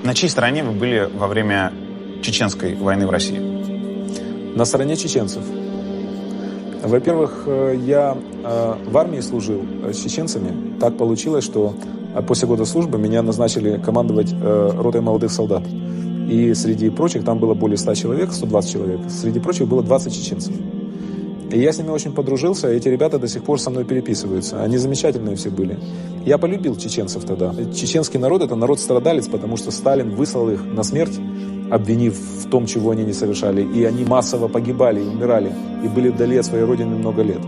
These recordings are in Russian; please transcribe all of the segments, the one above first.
На чьей стороне вы были во время чеченской войны в России? На стороне чеченцев. Во-первых, я в армии служил с чеченцами. Так получилось, что после года службы меня назначили командовать ротой молодых солдат. И среди прочих, там было более 100 человек, 120 человек, среди прочих было 20 чеченцев. И я с ними очень подружился, эти ребята до сих пор со мной переписываются. Они замечательные все были. Я полюбил чеченцев тогда. Чеченский народ – это народ-страдалец, потому что Сталин выслал их на смерть, обвинив в том, чего они не совершали. И они массово погибали, умирали, и были вдали от своей родины много лет.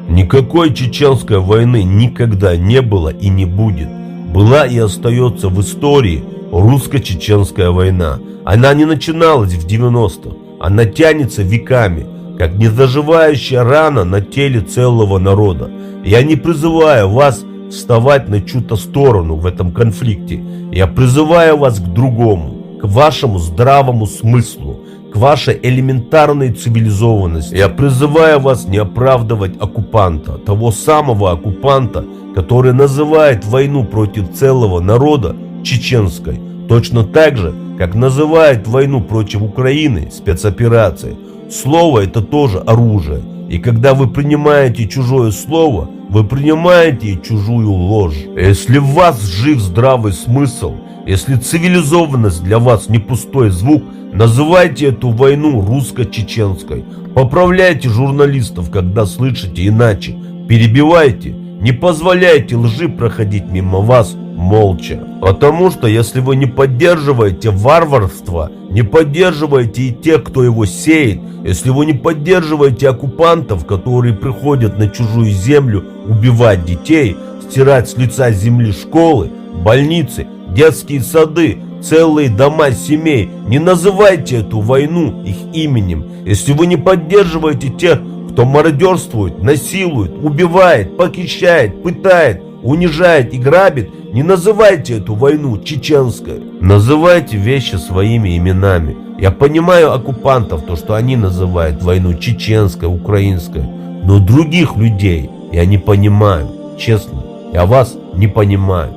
Никакой чеченской войны никогда не было и не будет. Была и остается в истории русско-чеченская война. Она не начиналась в 90-х, она тянется веками, как незаживающая рана на теле целого народа. Я не призываю вас вставать на чью-то сторону в этом конфликте. Я призываю вас к другому, к вашему здравому смыслу, к вашей элементарной цивилизованности. Я призываю вас не оправдывать оккупанта, того самого оккупанта, который называет войну против целого народа чеченской, точно так же, как называет войну против Украины спецоперацией. Слово – это тоже оружие. И когда вы принимаете чужое слово, вы принимаете и чужую ложь. Если в вас жив здравый смысл, если цивилизованность для вас не пустой звук, называйте эту войну русско-чеченской. Поправляйте журналистов, когда слышите иначе. Перебивайте. Не позволяйте лжи проходить мимо вас молча. Потому что если вы не поддерживаете варварство, не поддерживаете и тех, кто его сеет, если вы не поддерживаете оккупантов, которые приходят на чужую землю убивать детей, стирать с лица земли школы, больницы, детские сады, целые дома семей, не называйте эту войну их именем. Если вы не поддерживаете тех, кто мародерствует, насилует, убивает, похищает, пытает, унижает и грабит, не называйте эту войну чеченской. Называйте вещи своими именами. Я понимаю оккупантов, то, что они называют войну чеченской, украинской, но других людей я не понимаю. Честно, я вас не понимаю.